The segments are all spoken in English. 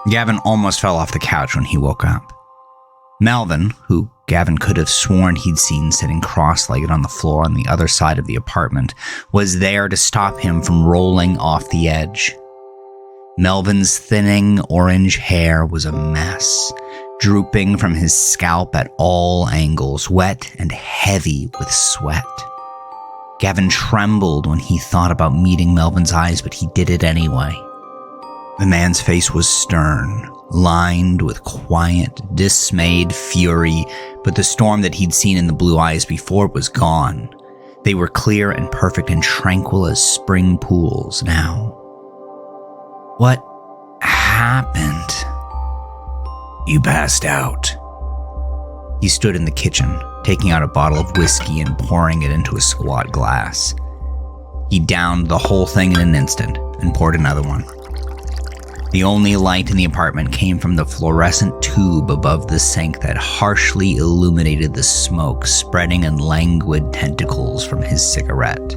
Gavin almost fell off the couch when he woke up. Melvin, who Gavin could have sworn he'd seen sitting cross-legged on the floor on the other side of the apartment, was there to stop him from rolling off the edge. Melvin's thinning orange hair was a mess, drooping from his scalp at all angles, wet and heavy with sweat. Gavin trembled when he thought about meeting Melvin's eyes, but he did it anyway. The man's face was stern, lined with quiet, dismayed fury, but the storm that he'd seen in the blue eyes before was gone. They were clear and perfect and tranquil as spring pools now. What happened? You passed out. He stood in the kitchen, taking out a bottle of whiskey and pouring it into a squat glass. He downed the whole thing in an instant and poured another one. The only light in the apartment came from the fluorescent tube above the sink that harshly illuminated the smoke spreading in languid tentacles from his cigarette.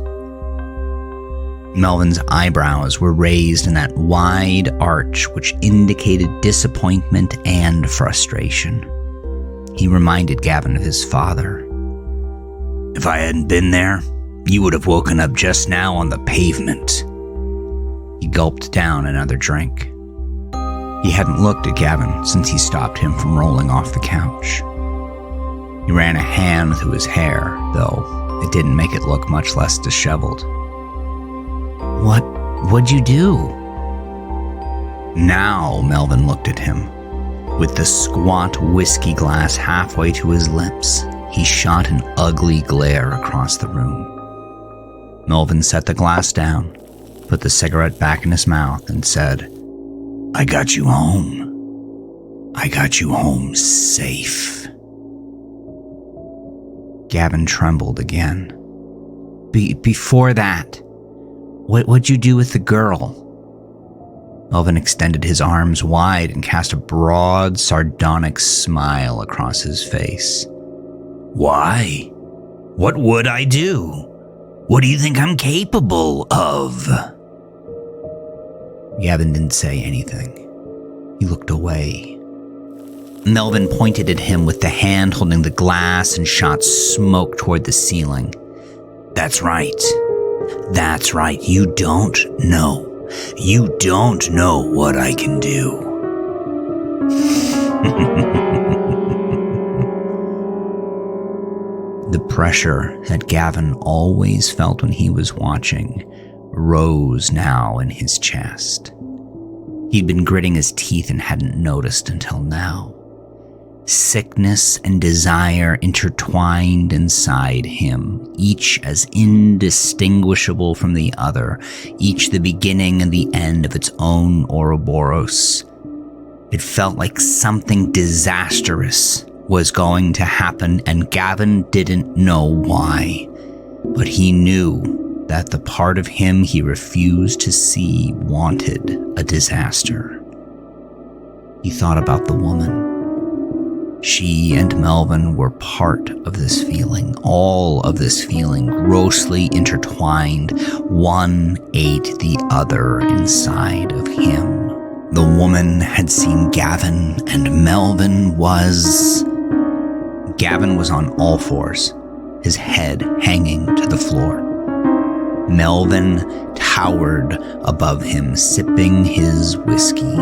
Melvin's eyebrows were raised in that wide arch which indicated disappointment and frustration. He reminded Gavin of his father. If I hadn't been there, you would have woken up just now on the pavement. He gulped down another drink. He hadn't looked at Gavin since he stopped him from rolling off the couch. He ran a hand through his hair, though it didn't make it look much less disheveled. What'd you do? Now Melvin looked at him. With the squat whiskey glass halfway to his lips, he shot an ugly glare across the room. Melvin set the glass down, put the cigarette back in his mouth, and said, I got you home. I got you home safe. Gavin trembled again. Before that, what'd you do with the girl? Melvin extended his arms wide and cast a broad, sardonic smile across his face. Why? What would I do? What do you think I'm capable of? Gavin didn't say anything. He looked away. Melvin pointed at him with the hand holding the glass and shot smoke toward the ceiling. That's right. That's right. You don't know. You don't know what I can do. The pressure that Gavin always felt when he was watching rose now in his chest. He'd been gritting his teeth and hadn't noticed until now. Sickness and desire intertwined inside him, each as indistinguishable from the other, each the beginning and the end of its own Ouroboros. It felt like something disastrous was going to happen, and Gavin didn't know why, but he knew that the part of him he refused to see wanted a disaster. He thought about the woman. She and Melvin were part of this feeling, all of this feeling, grossly intertwined. One ate the other inside of him. The woman had seen Gavin, and Melvin was... Gavin was on all fours, his head hanging to the floor. Melvin towered above him, sipping his whiskey.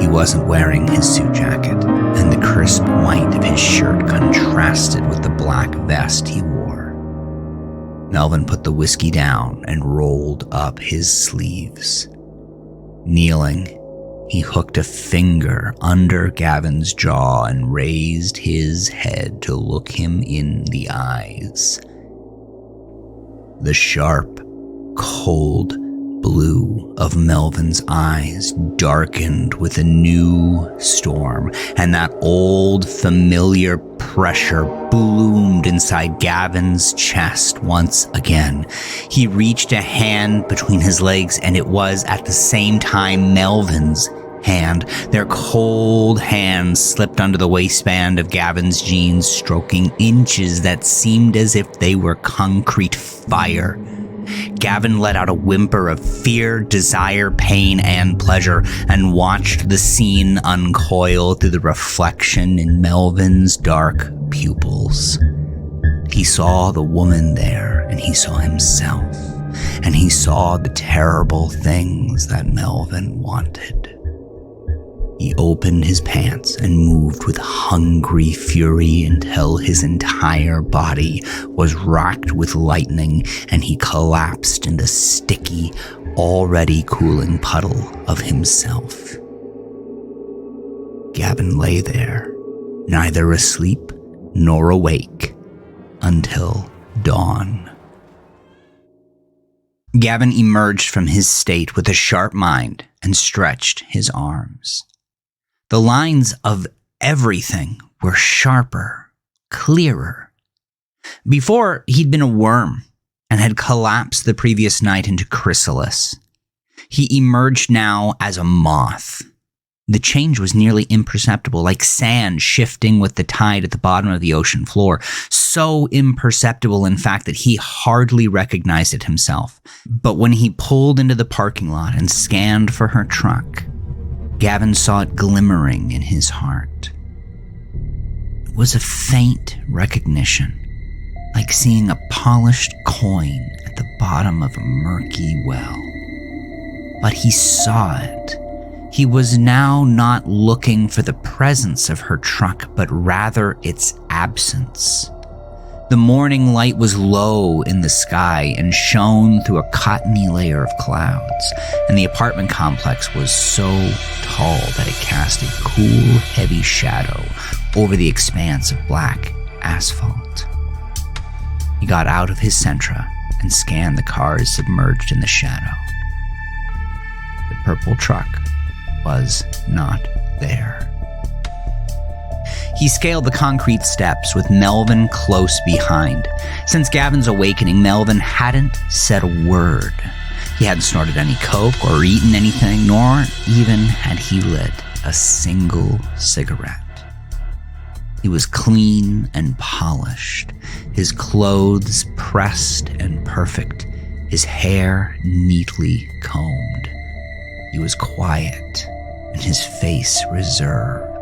He wasn't wearing his suit jacket, and the crisp white of his shirt contrasted with the black vest he wore. Melvin put the whiskey down and rolled up his sleeves. Kneeling, he hooked a finger under Gavin's jaw and raised his head to look him in the eyes. The sharp, cold blue of Melvin's eyes darkened with a new storm, and that old familiar pressure bloomed inside Gavin's chest once again. He reached a hand between his legs, and it was at the same time Melvin's hand. Their cold hands slipped under the waistband of Gavin's jeans, stroking inches that seemed as if they were concrete fire. Gavin let out a whimper of fear, desire, pain, and pleasure, and watched the scene uncoil through the reflection in Melvin's dark pupils. He saw the woman there, and he saw himself, and he saw the terrible things that Melvin wanted. He opened his pants and moved with hungry fury until his entire body was racked with lightning and he collapsed in the sticky, already cooling puddle of himself. Gavin lay there, neither asleep nor awake, until dawn. Gavin emerged from his state with a sharp mind and stretched his arms. The lines of everything were sharper, clearer. Before, he'd been a worm and had collapsed the previous night into chrysalis. He emerged now as a moth. The change was nearly imperceptible, like sand shifting with the tide at the bottom of the ocean floor. So imperceptible, in fact, that he hardly recognized it himself. But when he pulled into the parking lot and scanned for her truck, Gavin saw it glimmering in his heart. It was a faint recognition, like seeing a polished coin at the bottom of a murky well. But he saw it. He was now not looking for the presence of her truck, but rather its absence. The morning light was low in the sky and shone through a cottony layer of clouds, and the apartment complex was so tall that it cast a cool, heavy shadow over the expanse of black asphalt. He got out of his Sentra and scanned the cars submerged in the shadow. The purple truck was not there. He scaled the concrete steps with Melvin close behind. Since Gavin's awakening, Melvin hadn't said a word. He hadn't snorted any coke or eaten anything, nor even had he lit a single cigarette. He was clean and polished, his clothes pressed and perfect, his hair neatly combed. He was quiet and his face reserved.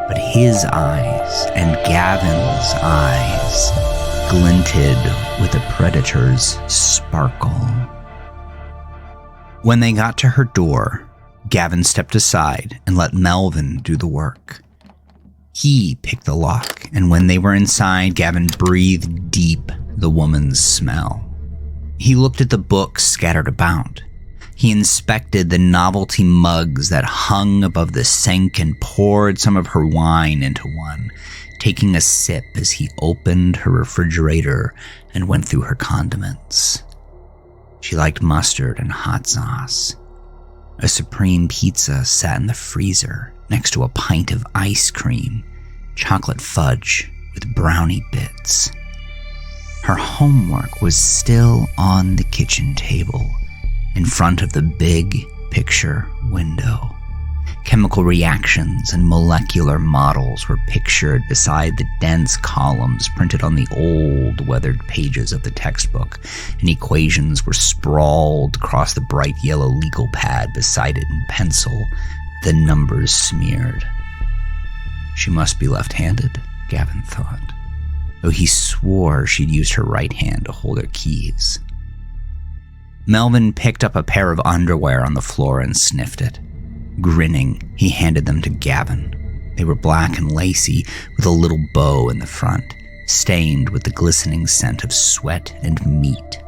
But his eyes and Gavin's eyes glinted with a predator's sparkle. When they got to her door, Gavin stepped aside and let Melvin do the work. He picked the lock, and when they were inside, Gavin breathed deep the woman's smell. He looked at the books scattered about. He inspected the novelty mugs that hung above the sink and poured some of her wine into one, taking a sip as he opened her refrigerator and went through her condiments. She liked mustard and hot sauce. A supreme pizza sat in the freezer next to a pint of ice cream, chocolate fudge with brownie bits. Her homework was still on the kitchen table, in front of the big picture window. Chemical reactions and molecular models were pictured beside the dense columns printed on the old, weathered pages of the textbook, and equations were sprawled across the bright yellow legal pad beside it in pencil, the numbers smeared. She must be left-handed, Gavin thought, though he swore she'd used her right hand to hold her keys. Melvin picked up a pair of underwear on the floor and sniffed it. Grinning, he handed them to Gavin. They were black and lacy, with a little bow in the front, stained with the glistening scent of sweat and meat.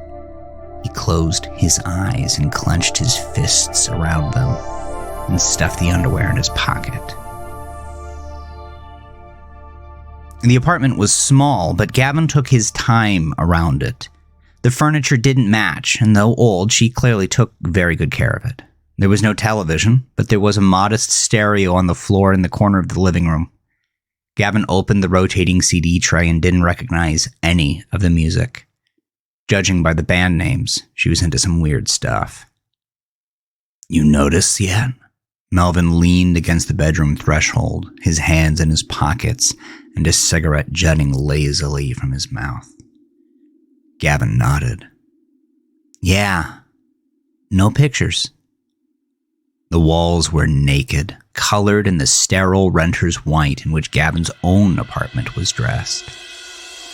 He closed his eyes and clenched his fists around them, and stuffed the underwear in his pocket. The apartment was small, but Gavin took his time around it. The furniture didn't match, and though old, she clearly took very good care of it. There was no television, but there was a modest stereo on the floor in the corner of the living room. Gavin opened the rotating CD tray and didn't recognize any of the music. Judging by the band names, she was into some weird stuff. "You notice yet?" Melvin leaned against the bedroom threshold, his hands in his pockets, and a cigarette jutting lazily from his mouth. Gavin nodded. Yeah, no pictures. The walls were naked, colored in the sterile renter's white in which Gavin's own apartment was dressed.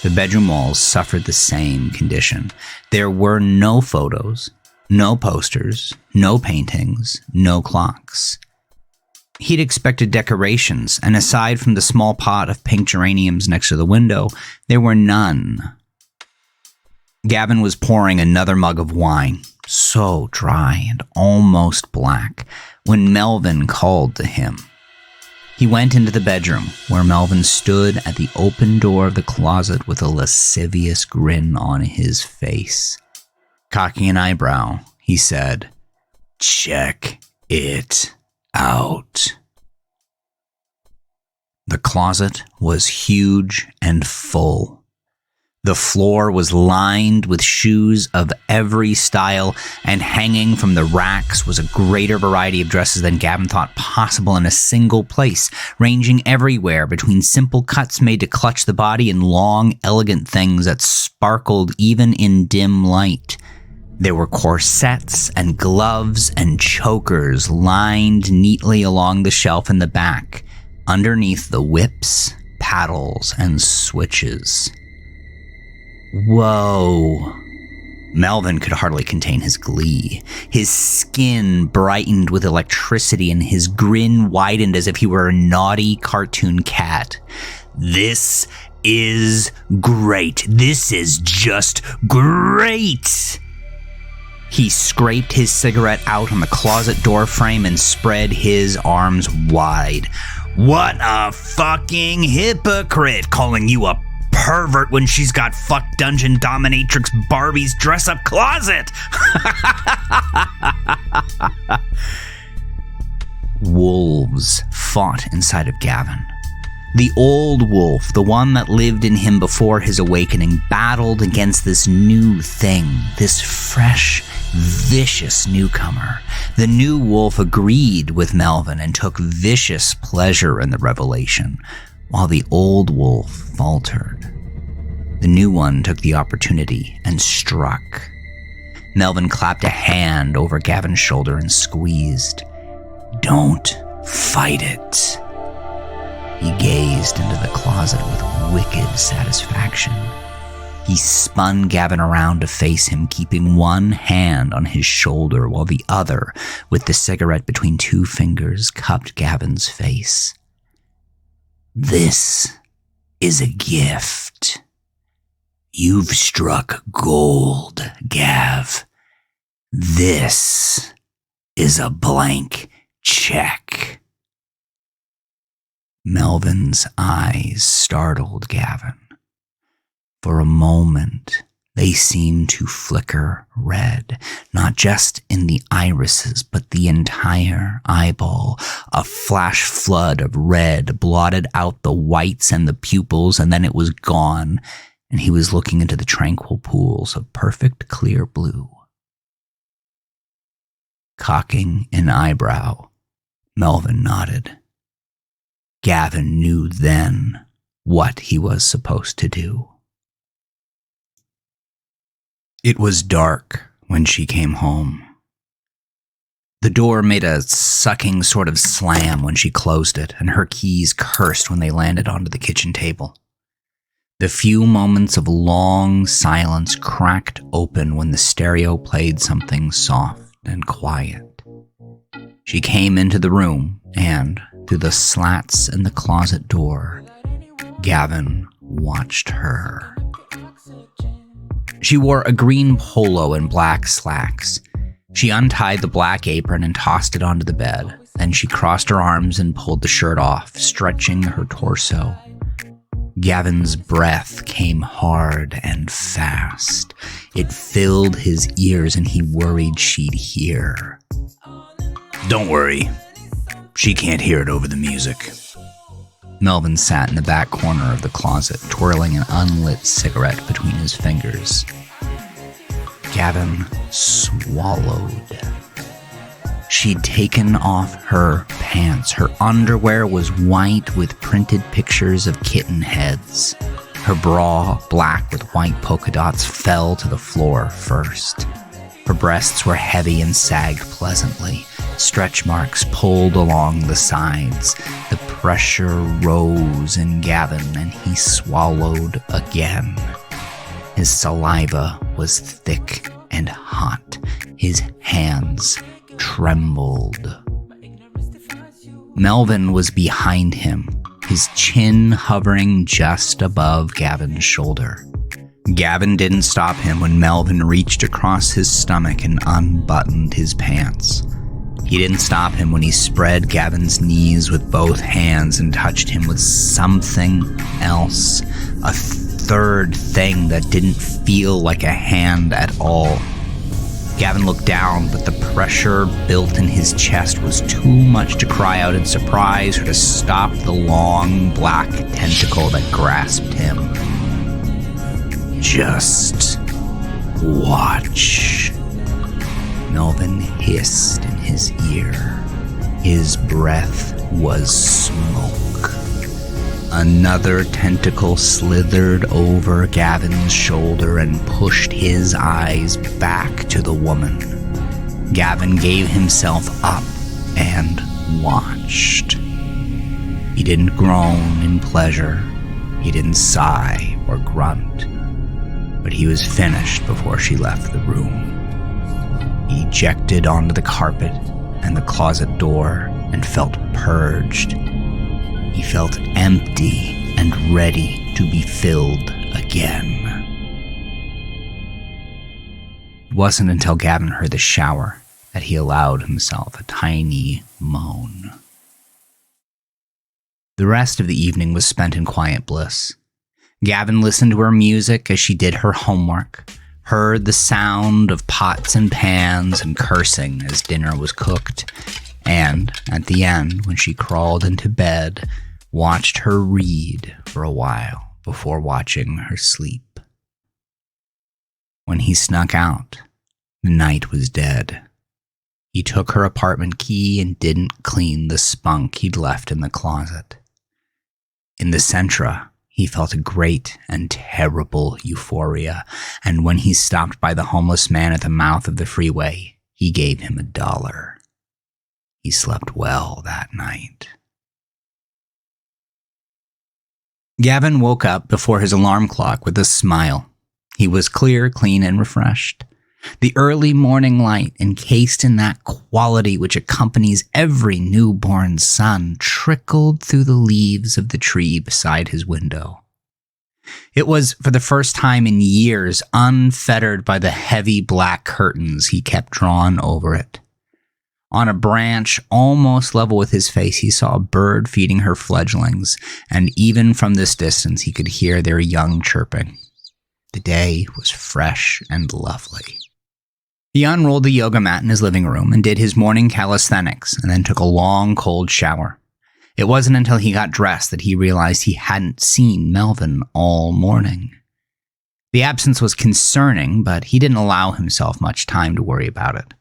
The bedroom walls suffered the same condition. There were no photos, no posters, no paintings, no clocks. He'd expected decorations, and aside from the small pot of pink geraniums next to the window, there were none. Gavin was pouring another mug of wine, so dry and almost black, when Melvin called to him. He went into the bedroom, where Melvin stood at the open door of the closet with a lascivious grin on his face. Cocking an eyebrow, he said, "Check it out." The closet was huge and full. The floor was lined with shoes of every style, and hanging from the racks was a greater variety of dresses than Gavin thought possible in a single place, ranging everywhere between simple cuts made to clutch the body and long, elegant things that sparkled even in dim light. There were corsets and gloves and chokers lined neatly along the shelf in the back, underneath the whips, paddles, and switches. Whoa. Melvin could hardly contain his glee. His skin brightened with electricity and his grin widened as if he were a naughty cartoon cat. "This is great. This is just great." He scraped his cigarette out on the closet door frame and spread his arms wide. "What a fucking hypocrite, calling you a pervert when she's got fuck dungeon dominatrix Barbie's dress-up closet." Wolves fought inside of Gavin. The old wolf, the one that lived in him before his awakening, battled against this new thing, this fresh, vicious newcomer. The new wolf agreed with Melvin and took vicious pleasure in the revelation, while the old wolf faltered. The new one took the opportunity and struck. Melvin clapped a hand over Gavin's shoulder and squeezed. "Don't fight it." He gazed into the closet with wicked satisfaction. He spun Gavin around to face him, keeping one hand on his shoulder while the other, with the cigarette between two fingers, cupped Gavin's face. "This is a gift. You've struck gold, Gav. This is a blank check." Melvin's eyes startled Gavin. For a moment, they seemed to flicker red, not just in the irises, but the entire eyeball. A flash flood of red blotted out the whites and the pupils, and then it was gone, and he was looking into the tranquil pools of perfect clear blue. Cocking an eyebrow, Melvin nodded. Gavin knew then what he was supposed to do. It was dark when she came home. The door made a sucking sort of slam when she closed it, and her keys cursed when they landed onto the kitchen table. The few moments of long silence cracked open when the stereo played something soft and quiet. She came into the room, and, through the slats in the closet door, Gavin watched her. She wore a green polo and black slacks. She untied the black apron and tossed it onto the bed. Then she crossed her arms and pulled the shirt off, stretching her torso. Gavin's breath came hard and fast. It filled his ears and he worried she'd hear. "Don't worry. She can't hear it over the music." Melvin sat in the back corner of the closet, twirling an unlit cigarette between his fingers. Gavin swallowed. She'd taken off her pants. Her underwear was white with printed pictures of kitten heads. Her bra, black with white polka dots, fell to the floor first. Her breasts were heavy and sagged pleasantly. Stretch marks pulled along the sides. The pressure rose in Gavin, and he swallowed again. His saliva was thick and hot. His hands trembled. Melvin was behind him, his chin hovering just above Gavin's shoulder. Gavin didn't stop him when Melvin reached across his stomach and unbuttoned his pants. He didn't stop him when he spread Gavin's knees with both hands and touched him with something else, a third thing that didn't feel like a hand at all. Gavin looked down, but the pressure built in his chest was too much to cry out in surprise or to stop the long, black tentacle that grasped him. Just watch. Melvin hissed in his ear. His breath was smoke. Another tentacle slithered over Gavin's shoulder and pushed his eyes back to the woman. Gavin gave himself up and watched. He didn't groan in pleasure. He didn't sigh or grunt. But he was finished before she left the room. He ejected onto the carpet and the closet door and felt purged. He felt empty and ready to be filled again. It wasn't until Gavin heard the shower that he allowed himself a tiny moan. The rest of the evening was spent in quiet bliss. Gavin listened to her music as she did her homework, heard the sound of pots and pans and cursing as dinner was cooked, and, at the end, when she crawled into bed, watched her read for a while before watching her sleep. When he snuck out, the night was dead. He took her apartment key and didn't clean the spunk he'd left in the closet. In the Sentra, he felt a great and terrible euphoria, and when he stopped by the homeless man at the mouth of the freeway, he gave him $1. He slept well that night. Gavin woke up before his alarm clock with a smile. He was clear, clean, and refreshed. The early morning light, encased in that quality which accompanies every newborn sun, trickled through the leaves of the tree beside his window. It was, for the first time in years, unfettered by the heavy black curtains he kept drawn over it. On a branch almost level with his face, he saw a bird feeding her fledglings, and even from this distance he could hear their young chirping. The day was fresh and lovely. He unrolled the yoga mat in his living room and did his morning calisthenics, and then took a long, cold shower. It wasn't until he got dressed that he realized he hadn't seen Melvin all morning. The absence was concerning, but he didn't allow himself much time to worry about it.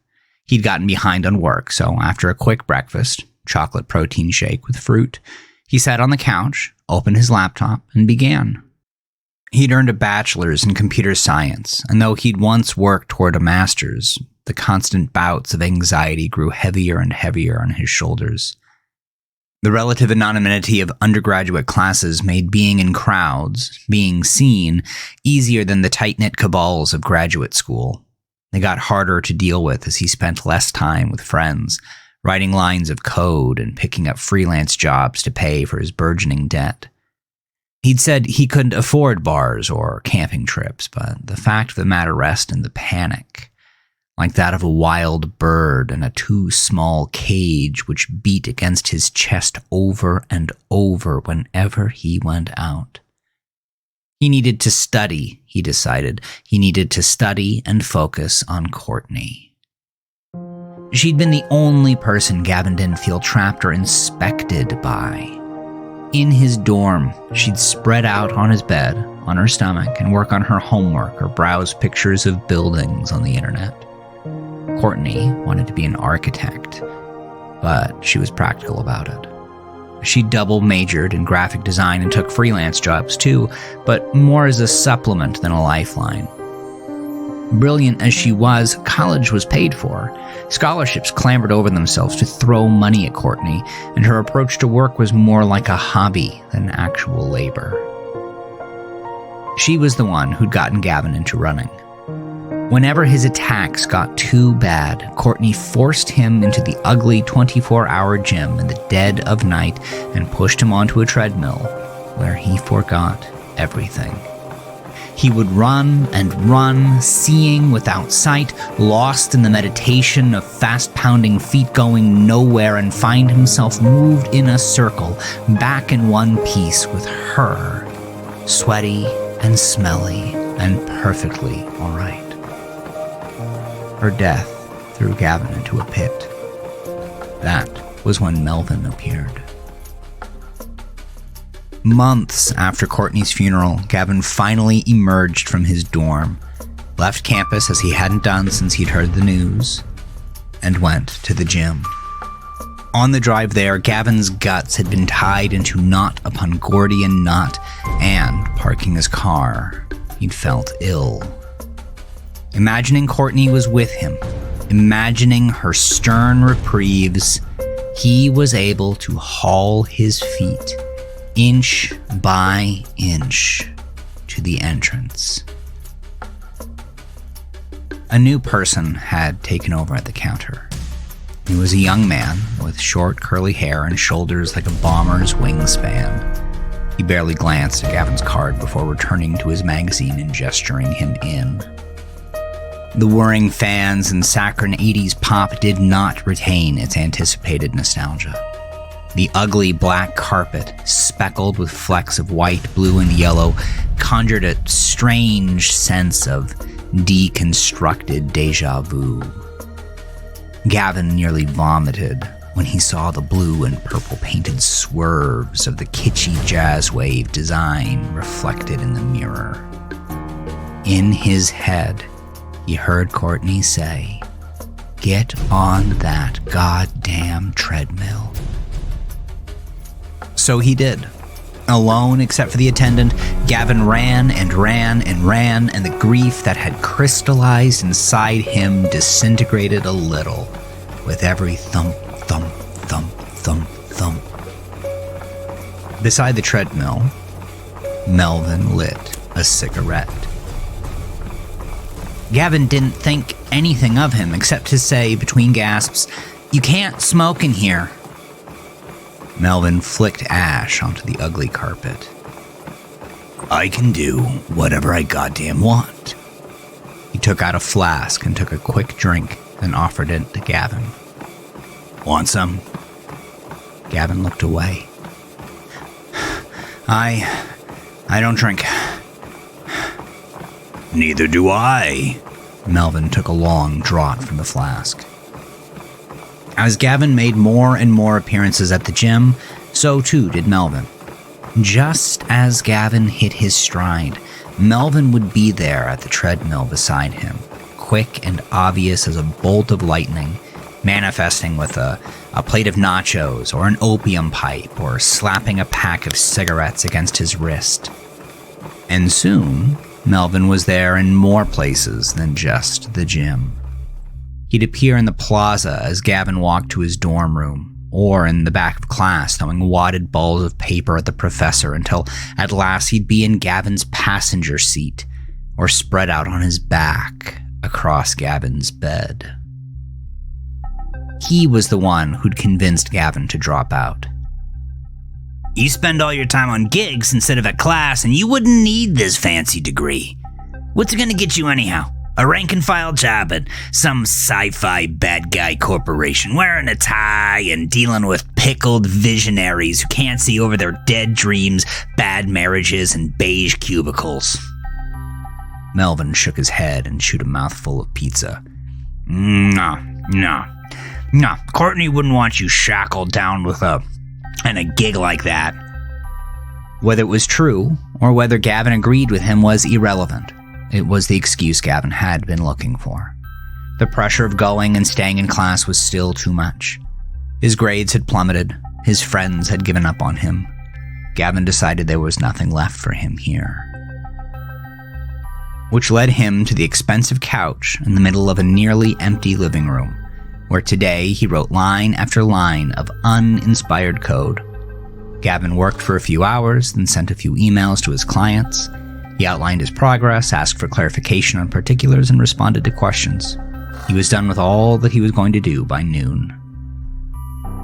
He'd gotten behind on work, so after a quick breakfast, chocolate protein shake with fruit, he sat on the couch, opened his laptop, and began. He'd earned a bachelor's in computer science, and though he'd once worked toward a master's, the constant bouts of anxiety grew heavier and heavier on his shoulders. The relative anonymity of undergraduate classes made being in crowds, being seen, easier than the tight-knit cabals of graduate school. They got harder to deal with as he spent less time with friends, writing lines of code and picking up freelance jobs to pay for his burgeoning debt. He'd said he couldn't afford bars or camping trips, but the fact of the matter rested in the panic, like that of a wild bird in a too small cage which beat against his chest over and over whenever he went out. He needed to study, he decided. He needed to study and focus on Courtney. She'd been the only person Gavin didn't feel trapped or inspected by. In his dorm, she'd spread out on his bed, on her stomach, and work on her homework or browse pictures of buildings on the internet. Courtney wanted to be an architect, but she was practical about it. She double majored in graphic design and took freelance jobs too, but more as a supplement than a lifeline. Brilliant as she was, college was paid for. Scholarships clambered over themselves to throw money at Courtney, and her approach to work was more like a hobby than actual labor. She was the one who'd gotten Gavin into running. Whenever his attacks got too bad, Courtney forced him into the ugly 24-hour gym in the dead of night and pushed him onto a treadmill, where he forgot everything. He would run and run, seeing without sight, lost in the meditation of fast-pounding feet going nowhere, and find himself moved in a circle, back in one piece with her, sweaty and smelly and perfectly all right. Her death threw Gavin into a pit. That was when Melvin appeared. Months after Courtney's funeral, Gavin finally emerged from his dorm, left campus as he hadn't done since he'd heard the news, and went to the gym. On the drive there, Gavin's guts had been tied into knot upon Gordian knot, and, parking his car, he'd felt ill. Imagining Courtney was with him, imagining her stern reprieves, he was able to haul his feet, inch by inch, to the entrance. A new person had taken over at the counter. He was a young man with short, curly hair and shoulders like a bomber's wingspan. He barely glanced at Gavin's card before returning to his magazine and gesturing him in. The whirring fans and saccharine 80s pop did not retain its anticipated nostalgia. The ugly black carpet, speckled with flecks of white, blue, and yellow, conjured a strange sense of deconstructed déjà vu. Gavin nearly vomited when he saw the blue and purple painted swerves of the kitschy jazz wave design reflected in the mirror. In his head, he heard Courtney say, "Get on that goddamn treadmill." So he did. Alone, except for the attendant, Gavin ran and ran and ran, and the grief that had crystallized inside him disintegrated a little with every thump, thump, thump, thump, thump. Beside the treadmill, Melvin lit a cigarette. Gavin didn't think anything of him except to say between gasps, "You can't smoke in here." Melvin flicked ash onto the ugly carpet. "I can do whatever I goddamn want." He took out a flask and took a quick drink, then offered it to Gavin. "Want some?" Gavin looked away. I don't drink." "Neither do I." Melvin took a long draught from the flask. As Gavin made more and more appearances at the gym, so too did Melvin. Just as Gavin hit his stride, Melvin would be there at the treadmill beside him, quick and obvious as a bolt of lightning, manifesting with a plate of nachos or an opium pipe or slapping a pack of cigarettes against his wrist. And soon, Melvin was there in more places than just the gym. He'd appear in the plaza as Gavin walked to his dorm room, or in the back of class throwing wadded balls of paper at the professor until at last he'd be in Gavin's passenger seat, or spread out on his back across Gavin's bed. He was the one who'd convinced Gavin to drop out. "You spend all your time on gigs instead of at class, and you wouldn't need this fancy degree. What's it gonna get you anyhow? A rank-and-file job at some sci-fi bad guy corporation, wearing a tie and dealing with pickled visionaries who can't see over their dead dreams, bad marriages, and beige cubicles." Melvin shook his head and chewed a mouthful of pizza. No. Courtney wouldn't want you shackled down with a gig like that." Whether it was true, or whether Gavin agreed with him, was irrelevant. It was the excuse Gavin had been looking for. The pressure of going and staying in class was still too much. His grades had plummeted. His friends had given up on him. Gavin decided there was nothing left for him here. which led him to the expensive couch in the middle of a nearly empty living room, where today he wrote line after line of uninspired code. Gavin worked for a few hours, then sent a few emails to his clients. He outlined his progress, asked for clarification on particulars, and responded to questions. He was done with all that he was going to do by noon.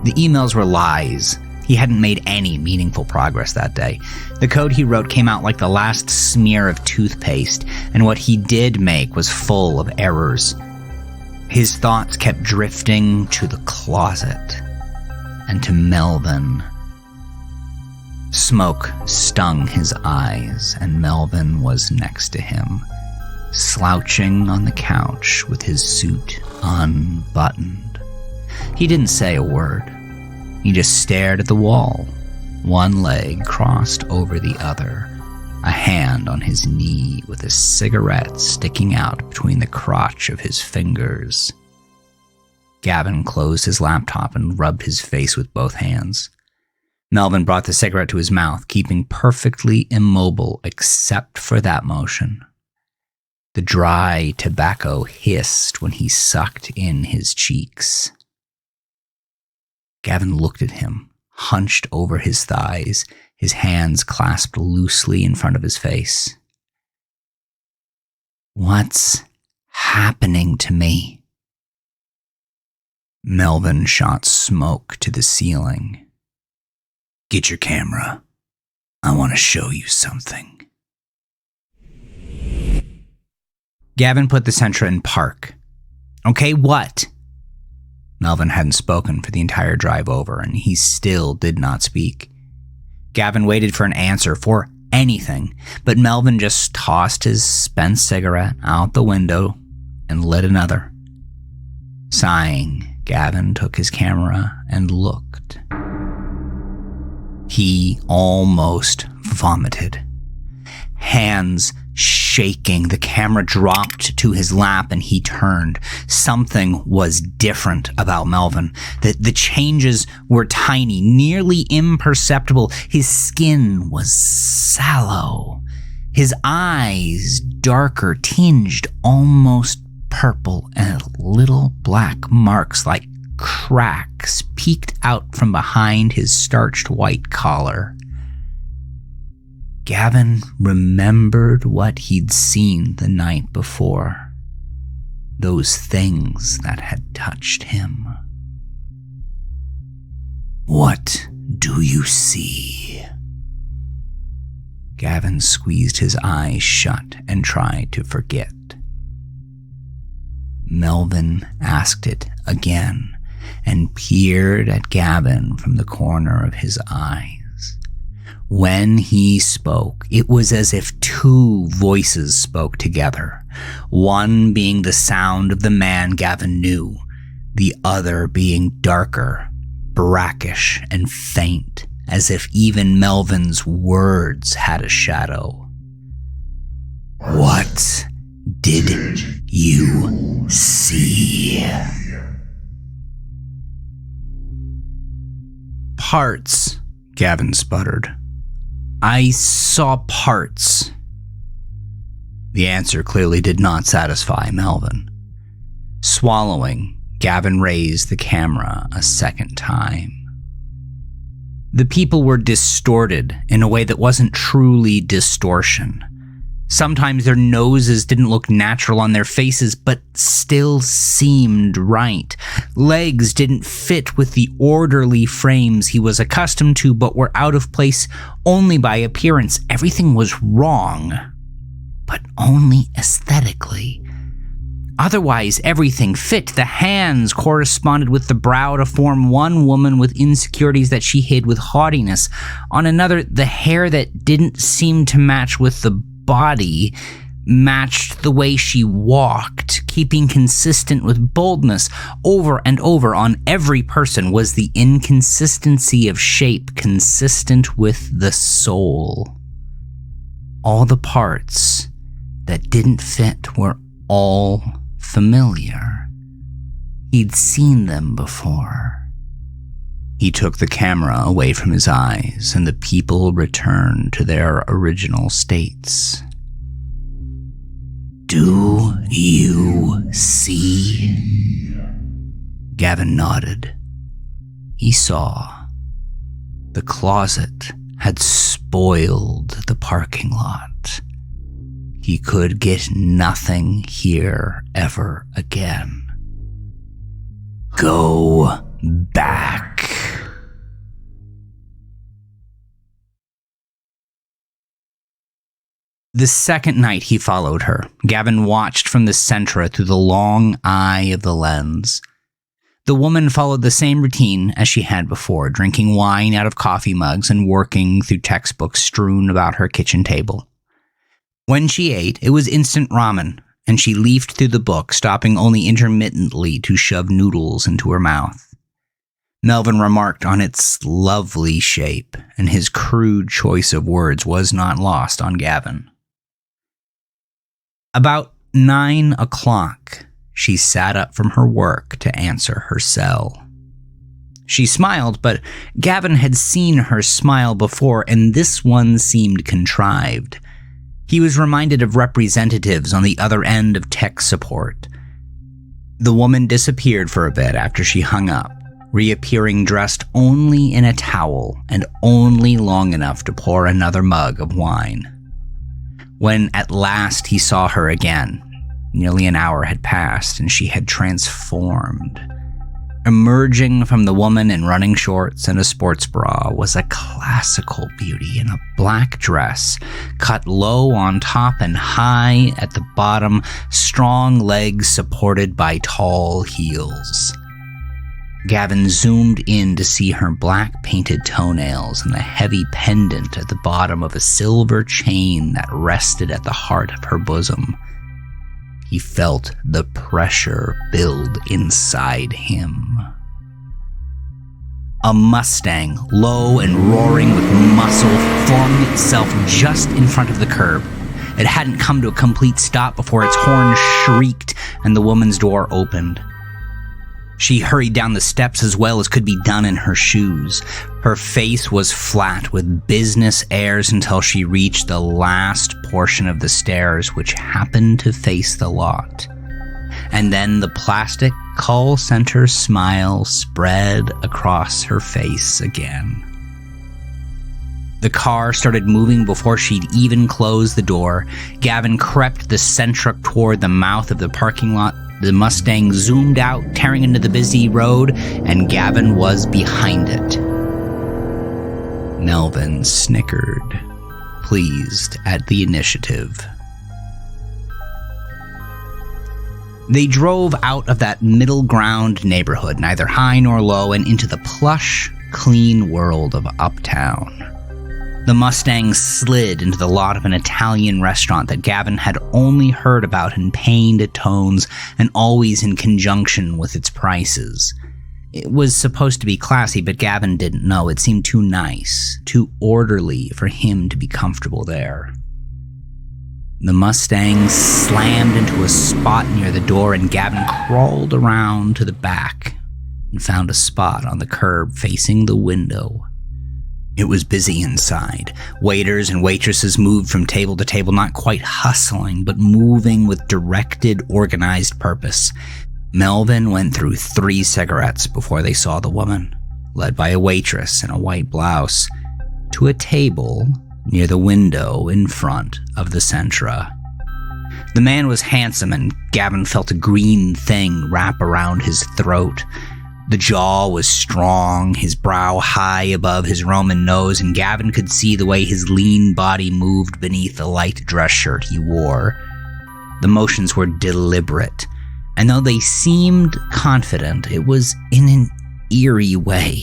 The emails were lies. He hadn't made any meaningful progress that day. The code he wrote came out like the last smear of toothpaste, and what he did make was full of errors. His thoughts kept drifting to the closet and to Melvin. Smoke stung his eyes, and Melvin was next to him, slouching on the couch with his suit unbuttoned. He didn't say a word. He just stared at the wall, one leg crossed over the other, a hand on his knee with a cigarette sticking out between the crotch of his fingers. Gavin closed his laptop and rubbed his face with both hands. Melvin brought the cigarette to his mouth, keeping perfectly immobile except for that motion. The dry tobacco hissed when he sucked in his cheeks. Gavin looked at him, hunched over his thighs, his hands clasped loosely in front of his face. "What's happening to me?" Melvin shot smoke to the ceiling. "Get your camera. I want to show you something." Gavin put the Sentra in park. "Okay, what?" Melvin hadn't spoken for the entire drive over, and he still did not speak. Gavin waited for an answer, for anything, but Melvin just tossed his spent cigarette out the window and lit another. Sighing, Gavin took his camera and looked. He almost vomited. Hands shaking, the camera dropped to his lap and he turned. Something was different about Melvin. The changes were tiny, nearly imperceptible. His skin was sallow. His eyes darker, tinged almost purple, and little black marks like cracks peeked out from behind his starched white collar. Gavin remembered what he'd seen the night before. Those things that had touched him. "What do you see?" Gavin squeezed his eyes shut and tried to forget. Melvin asked it again and peered at Gavin from the corner of his eyes. When he spoke, it was as if two voices spoke together, one being the sound of the man Gavin knew, the other being darker, brackish, and faint, as if even Melvin's words had a shadow. "What did you see?" "Parts," Gavin sputtered. "I saw parts." The answer clearly did not satisfy Melvin. Swallowing, Gavin raised the camera a second time. The people were distorted in a way that wasn't truly distortion. Sometimes their noses didn't look natural on their faces, but still seemed right. Legs didn't fit with the orderly frames he was accustomed to, but were out of place only by appearance. Everything was wrong, but only aesthetically. Otherwise, everything fit. The hands corresponded with the brow to form one woman with insecurities that she hid with haughtiness. On another, the hair that didn't seem to match with the body matched the way she walked, keeping consistent with boldness. Over and over on every person was the inconsistency of shape consistent with the soul. All the parts that didn't fit were all familiar. He'd seen them before. He took the camera away from his eyes, and the people returned to their original states. "Do you see?" Gavin nodded. He saw. The closet had spoiled the parking lot. He could get nothing here ever again. Go back. The second night he followed her, Gavin watched from the Sentra through the long eye of the lens. The woman followed the same routine as she had before, drinking wine out of coffee mugs and working through textbooks strewn about her kitchen table. When she ate, it was instant ramen, and she leafed through the book, stopping only intermittently to shove noodles into her mouth. Melvin remarked on its lovely shape, and his crude choice of words was not lost on Gavin. About 9 o'clock, she sat up from her work to answer her cell. She smiled, but Gavin had seen her smile before, and this one seemed contrived. He was reminded of representatives on the other end of tech support. The woman disappeared for a bit after she hung up, reappearing dressed only in a towel and only long enough to pour another mug of wine. When at last he saw her again, nearly an hour had passed and she had transformed. Emerging from the woman in running shorts and a sports bra was a classical beauty in a black dress, cut low on top and high at the bottom, strong legs supported by tall heels. Gavin zoomed in to see her black painted toenails and the heavy pendant at the bottom of a silver chain that rested at the heart of her bosom. He felt the pressure build inside him. A Mustang, low and roaring with muscle, flung itself just in front of the curb. It hadn't come to a complete stop before its horn shrieked and the woman's door opened. She hurried down the steps as well as could be done in her shoes. Her face was flat with business airs until she reached the last portion of the stairs, which happened to face the lot. And then the plastic call center smile spread across her face again. The car started moving before she'd even closed the door. Gavin crept the Sentra toward the mouth of the parking lot. The Mustang zoomed out, tearing into the busy road, and Gavin was behind it. Melvin snickered, pleased at the initiative. They drove out of that middle ground neighborhood, neither high nor low, and into the plush, clean world of uptown. The Mustang slid into the lot of an Italian restaurant that Gavin had only heard about in pained tones and always in conjunction with its prices. It was supposed to be classy, but Gavin didn't know. It seemed too nice, too orderly for him to be comfortable there. The Mustang slammed into a spot near the door, and Gavin crawled around to the back and found a spot on the curb facing the window. It was busy inside. Waiters and waitresses moved from table to table, not quite hustling, but moving with directed, organized purpose. Melvin went through 3 cigarettes before they saw the woman, led by a waitress in a white blouse, to a table near the window in front of the Sentra. The man was handsome, and Gavin felt a green thing wrap around his throat. The jaw was strong, his brow high above his Roman nose, and Gavin could see the way his lean body moved beneath the light dress shirt he wore. The motions were deliberate, and though they seemed confident, it was in an eerie way.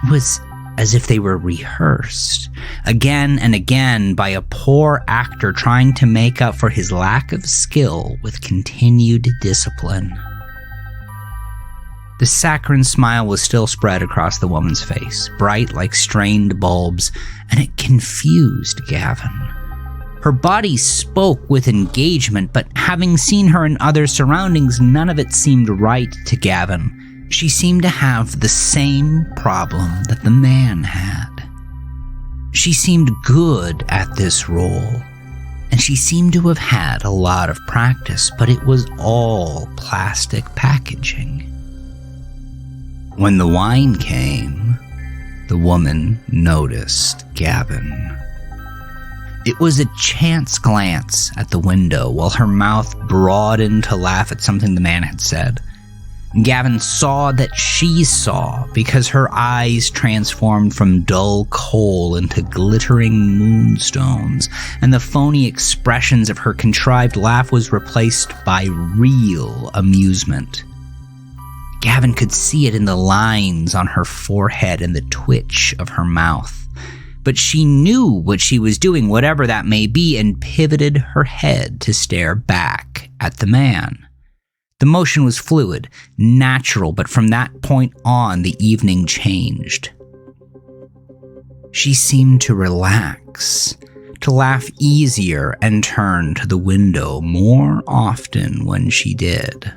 It was as if they were rehearsed, again and again by a poor actor trying to make up for his lack of skill with continued discipline. The saccharine smile was still spread across the woman's face, bright like strained bulbs, and it confused Gavin. Her body spoke with engagement, but having seen her in other surroundings, none of it seemed right to Gavin. She seemed to have the same problem that the man had. She seemed good at this role. and she seemed to have had a lot of practice, but it was all plastic packaging. When the wine came, the woman noticed Gavin. It was a chance glance at the window while her mouth broadened to laugh at something the man had said. Gavin saw that she saw because her eyes transformed from dull coal into glittering moonstones, and the phony expressions of her contrived laugh was replaced by real amusement. Gavin could see it in the lines on her forehead and the twitch of her mouth. But she knew what she was doing, whatever that may be, and pivoted her head to stare back at the man. The motion was fluid, natural, but from that point on, the evening changed. She seemed to relax, to laugh easier and turn to the window more often when she did.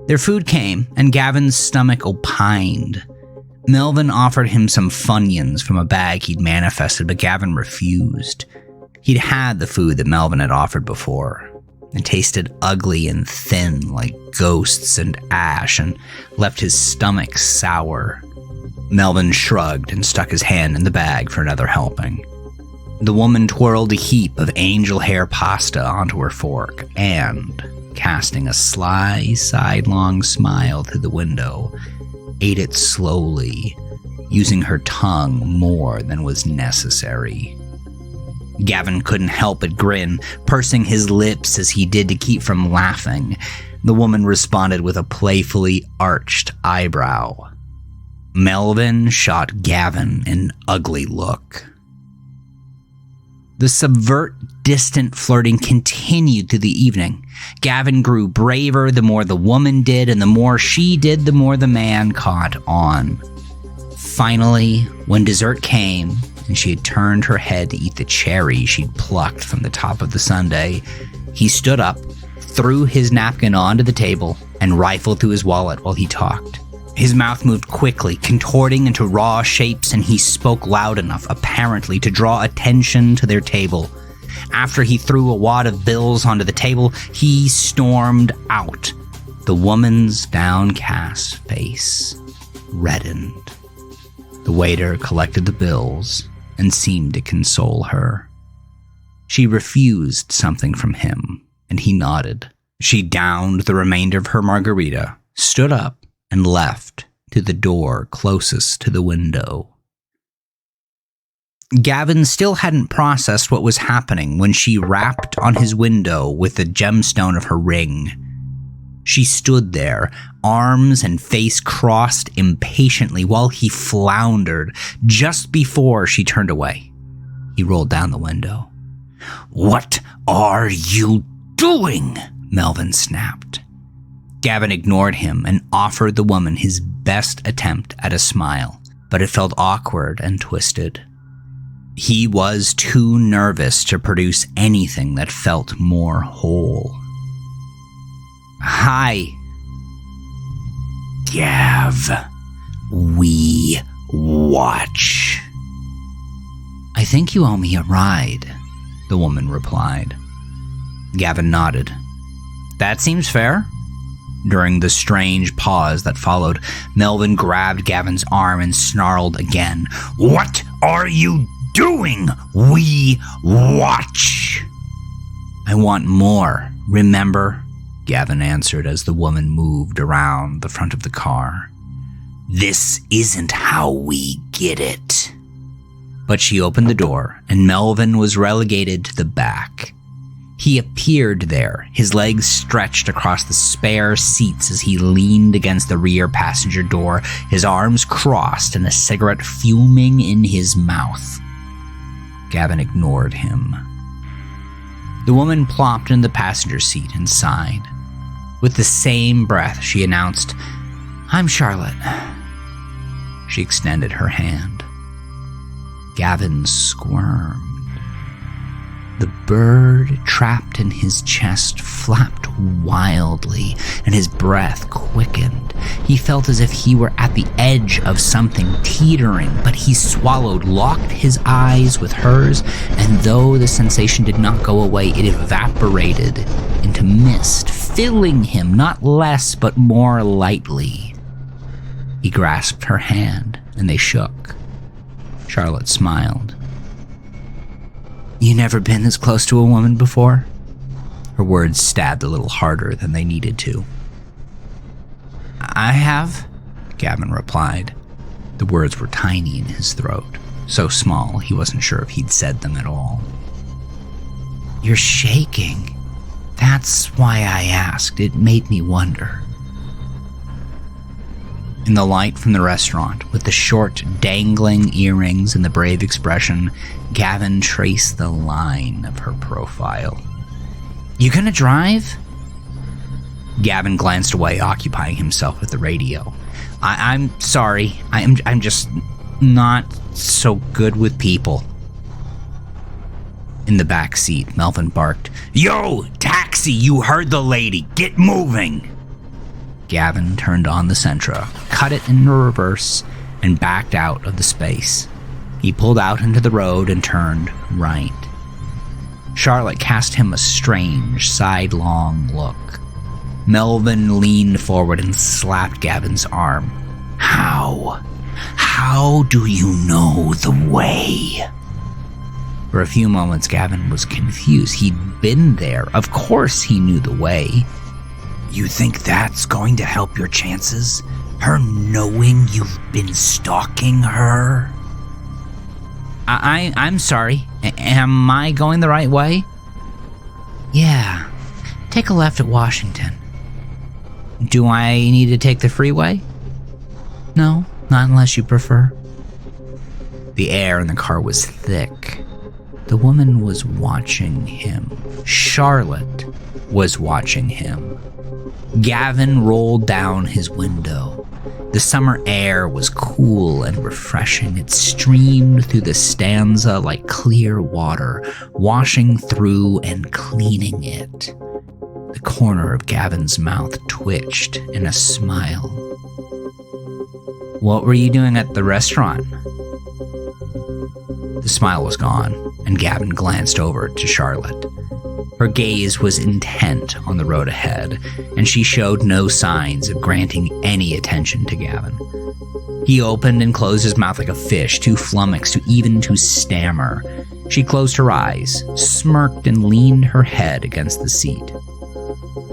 Their food came, and Gavin's stomach opined. Melvin offered him some Funyuns from a bag he'd manifested, but Gavin refused. He'd had the food that Melvin had offered before. It tasted ugly and thin like ghosts and ash and left his stomach sour. Melvin shrugged and stuck his hand in the bag for another helping. The woman twirled a heap of angel hair pasta onto her fork and, casting a sly, sidelong smile through the window, ate it slowly, using her tongue more than was necessary. Gavin couldn't help but grin, pursing his lips as he did to keep from laughing. The woman responded with a playfully arched eyebrow. Melvin shot Gavin an ugly look. The subvert, distant flirting continued through the evening. Gavin grew braver the more the woman did, and the more she did, the more the man caught on. Finally, when dessert came, and she had turned her head to eat the cherry she'd plucked from the top of the sundae, he stood up, threw his napkin onto the table, and rifled through his wallet while he talked. His mouth moved quickly, contorting into raw shapes, and he spoke loud enough, apparently, to draw attention to their table. After he threw a wad of bills onto the table, he stormed out. The woman's downcast face reddened. The waiter collected the bills and seemed to console her. She refused something from him, and he nodded. She downed the remainder of her margarita, stood up, and left to the door closest to the window. Gavin still hadn't processed what was happening when she rapped on his window with the gemstone of her ring. She stood there, arms and face crossed impatiently while he floundered just before she turned away. He rolled down the window. "What are you doing?" Melvin snapped. Gavin ignored him and offered the woman his best attempt at a smile, but it felt awkward and twisted. He was too nervous to produce anything that felt more whole. "Hi." "Gav, we watch." "I think you owe me a ride," the woman replied. Gavin nodded. "That seems fair." During the strange pause that followed, Melvin grabbed Gavin's arm and snarled again. "What are you doing? We watch." "I want more, remember?" Gavin answered as the woman moved around the front of the car. "This isn't how we get it." But she opened the door, and Melvin was relegated to the back. He appeared there, his legs stretched across the spare seats as he leaned against the rear passenger door, his arms crossed and a cigarette fuming in his mouth. Gavin ignored him. The woman plopped in the passenger seat and sighed. With the same breath, she announced, "I'm Charlotte." She extended her hand. Gavin squirmed. The bird trapped in his chest flapped wildly, and his breath quickened. He felt as if he were at the edge of something teetering, but he swallowed, locked his eyes with hers, and though the sensation did not go away, it evaporated into mist, filling him not less but more lightly. He grasped her hand, and they shook. Charlotte smiled. "You never been this close to a woman before?" Her words stabbed a little harder than they needed to. "I have," Gavin replied. The words were tiny in his throat, so small he wasn't sure if he'd said them at all. "You're shaking. That's why I asked. It made me wonder." In the light from the restaurant, with the short, dangling earrings and the brave expression, Gavin traced the line of her profile. "You gonna drive?" Gavin glanced away, occupying himself with the radio. I'm sorry. I'm just not so good with people." In the back seat, Melvin barked, "Yo, taxi, you heard the lady. Get moving." Gavin turned on the Sentra, cut it into reverse, and backed out of the space. He pulled out into the road and turned right. Charlotte cast him a strange, sidelong look. Melvin leaned forward and slapped Gavin's arm. How do you know the way?" For a few moments, Gavin was confused. He'd been there. Of course he knew the way. "You think that's going to help your chances? Her knowing you've been stalking her?" I'm sorry. Am I going the right way?" "Yeah. Take a left at Washington." "Do I need to take the freeway?" "No, not unless you prefer." The air in the car was thick. The woman was watching him. Charlotte was watching him. Gavin rolled down his window. The summer air was cool and refreshing. It streamed through the stanza like clear water, washing through and cleaning it. The corner of Gavin's mouth twitched in a smile. "What were you doing at the restaurant?" The smile was gone, and Gavin glanced over to Charlotte. Her gaze was intent on the road ahead, and she showed no signs of granting any attention to Gavin. He opened and closed his mouth like a fish, too flummoxed to stammer. She closed her eyes, smirked, and leaned her head against the seat.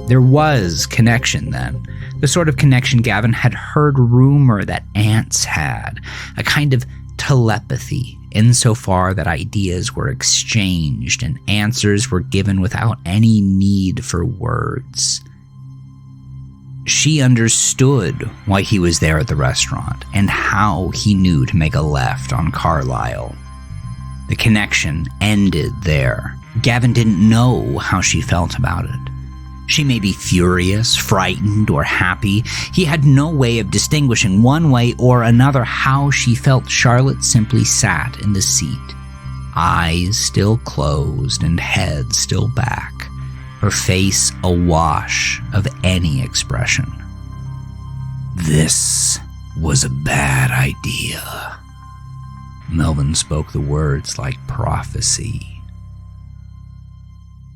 There was connection then, the sort of connection Gavin had heard rumor that ants had, a kind of telepathy, insofar that ideas were exchanged and answers were given without any need for words. She understood why he was there at the restaurant and how he knew to make a left on Carlisle. The connection ended there. Gavin didn't know how she felt about it. She may be furious, frightened, or happy. He had no way of distinguishing one way or another how she felt. Charlotte simply sat in the seat, eyes still closed and head still back, her face awash of any expression. "This was a bad idea." Melvin spoke the words like prophecy.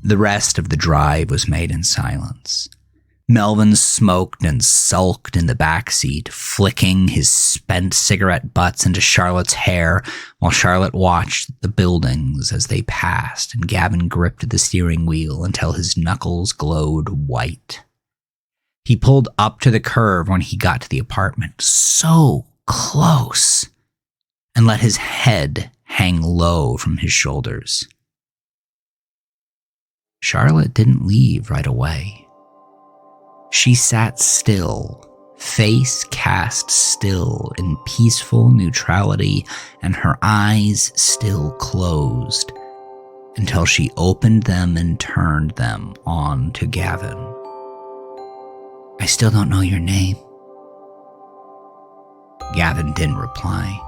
The rest of the drive was made in silence. Melvin smoked and sulked in the back seat, flicking his spent cigarette butts into Charlotte's hair, while Charlotte watched the buildings as they passed, and Gavin gripped the steering wheel until his knuckles glowed white. He pulled up to the curve when he got to the apartment, so close, and let his head hang low from his shoulders. Charlotte didn't leave right away. She sat still, face cast still in peaceful neutrality, and her eyes still closed, until she opened them and turned them on to Gavin. "I still don't know your name." Gavin didn't reply.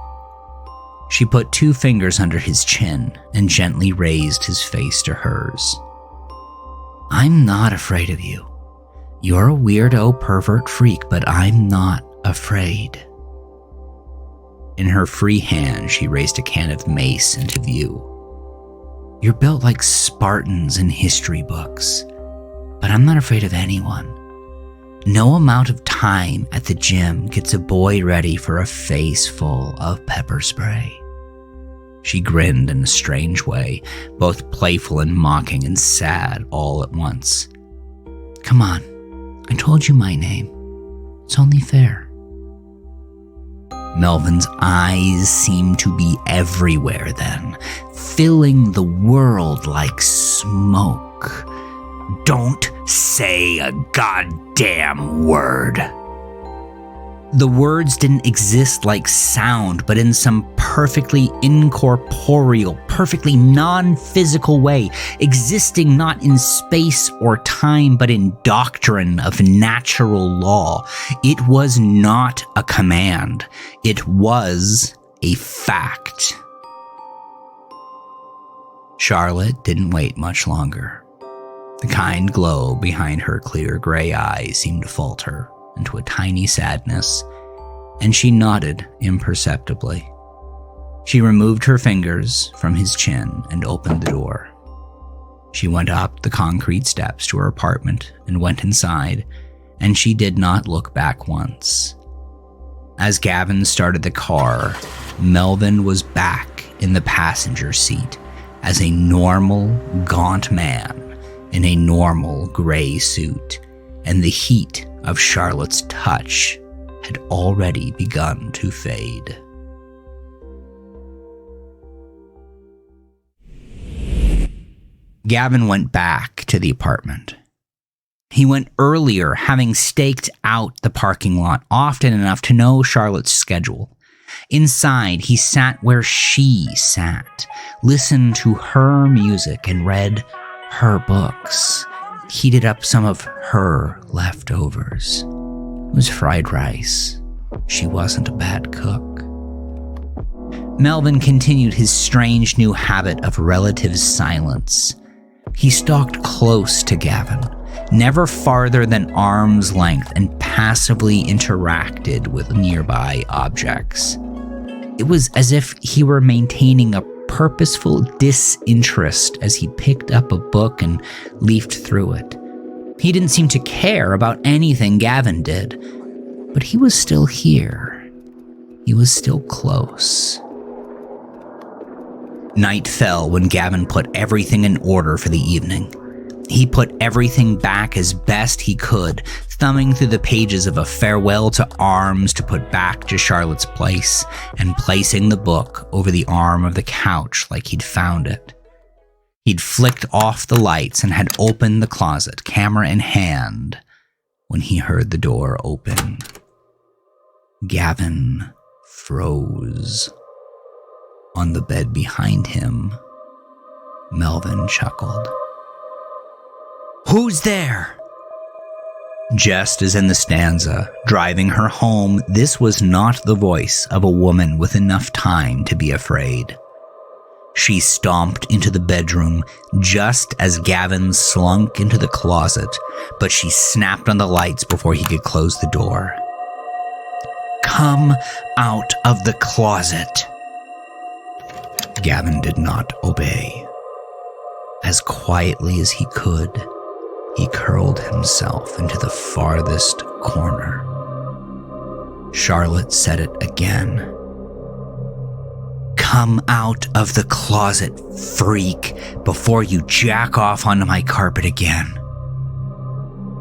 She put 2 fingers under his chin and gently raised his face to hers. I'm not afraid of you. You're a weirdo pervert freak, but I'm not afraid. In her free hand, she raised a can of mace into view. You're built like Spartans in history books, but I'm not afraid of anyone. No amount of time at the gym gets a boy ready for a face full of pepper spray. She grinned in a strange way, both playful and mocking and sad all at once. Come on, I told you my name. It's only fair. Melvin's eyes seemed to be everywhere then, filling the world like smoke. Don't say a goddamn word. The words didn't exist like sound, but in some perfectly incorporeal, perfectly non-physical way, existing not in space or time, but in doctrine of natural law. It was not a command. It was a fact. Charlotte didn't wait much longer. The kind glow behind her clear gray eyes seemed to falter into a tiny sadness, and she nodded imperceptibly. She removed her fingers from his chin and opened the door. She went up the concrete steps to her apartment and went inside, and she did not look back once. As Gavin started the car, Melvin was back in the passenger seat as a normal, gaunt man in a normal gray suit, and the heat of Charlotte's touch had already begun to fade. Gavin went back to the apartment. He went earlier, having staked out the parking lot often enough to know Charlotte's schedule. Inside, he sat where she sat, listened to her music, and read her books. Heated up some of her leftovers. It was fried rice. She wasn't a bad cook. Melvin continued his strange new habit of relative silence. He stalked close to Gavin, never farther than arm's length, and passively interacted with nearby objects. It was as if he were maintaining a purposeful disinterest as he picked up a book and leafed through it. He didn't seem to care about anything Gavin did, but he was still here. He was still close. Night fell when Gavin put everything in order for the evening. He put everything back as best he could, thumbing through the pages of A Farewell to Arms to put back to Charlotte's place, and placing the book over the arm of the couch like he'd found it. He'd flicked off the lights and had opened the closet, camera in hand, when he heard the door open. Gavin froze. On the bed behind him, Melvin chuckled. Who's there? Just as in the stanza, driving her home, this was not the voice of a woman with enough time to be afraid. She stomped into the bedroom just as Gavin slunk into the closet, but she snapped on the lights before he could close the door. Come out of the closet. Gavin did not obey. As quietly as he could, he curled himself into the farthest corner. Charlotte said it again. Come out of the closet, freak, before you jack off onto my carpet again.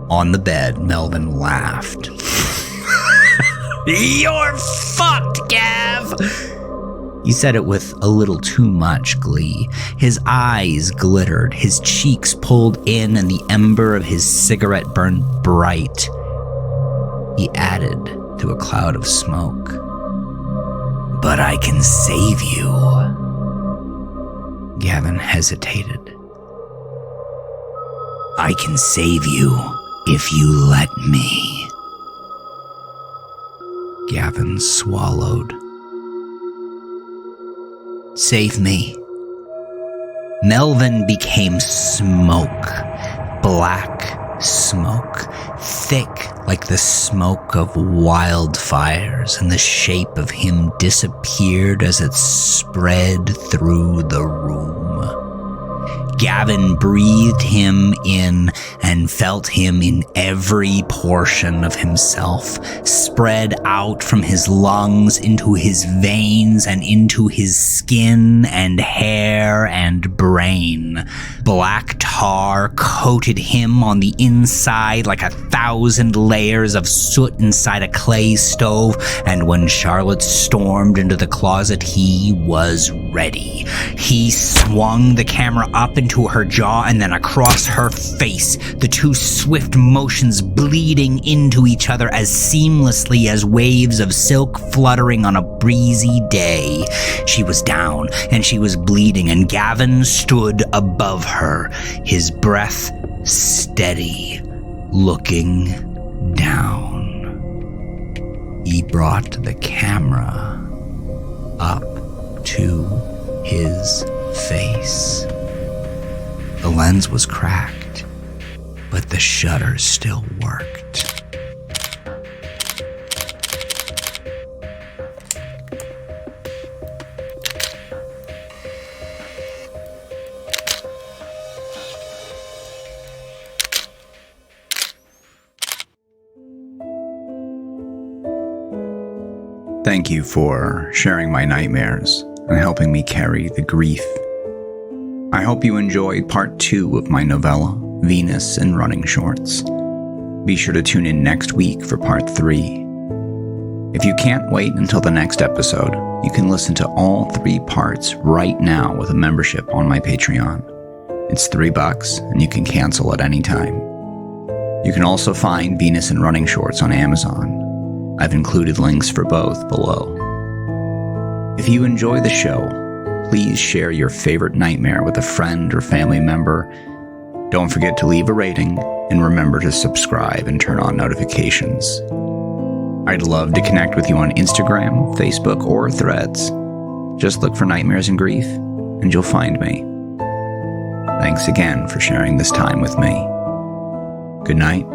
On the bed, Melvin laughed. You're fucked, Gav! He said it with a little too much glee. His eyes glittered, his cheeks pulled in, and the ember of his cigarette burned bright. He added to a cloud of smoke. But I can save you. Gavin hesitated. I can save you if you let me. Gavin swallowed. Save me. Melvin became smoke. Black smoke. Thick like the smoke of wildfires, and the shape of him disappeared as it spread through the room. Gavin breathed him in and felt him in every portion of himself, spread out from his lungs into his veins and into his skin and hair and brain. Black tar coated him on the inside like 1,000 layers of soot inside a clay stove, and when Charlotte stormed into the closet, he was ready. He swung the camera up into her jaw and then across her face, the two swift motions bleeding into each other as seamlessly as waves of silk fluttering on a breezy day. She was down and she was bleeding, and Gavin stood above her, his breath steady, looking down. He brought the camera up to his face. The lens was cracked, but the shutter still worked. Thank you for sharing my nightmares and helping me carry the grief. I hope you enjoyed part 2 of my novella, Venus in Running Shorts. Be sure to tune in next week for part 3. If you can't wait until the next episode, you can listen to all 3 parts right now with a membership on my Patreon. It's $3 and you can cancel at any time. You can also find Venus in Running Shorts on Amazon. I've included links for both below. If you enjoy the show, please share your favorite nightmare with a friend or family member. Don't forget to leave a rating, and remember to subscribe and turn on notifications. I'd love to connect with you on Instagram, Facebook, or Threads. Just look for Nightmares and Grief, and you'll find me. Thanks again for sharing this time with me. Good night.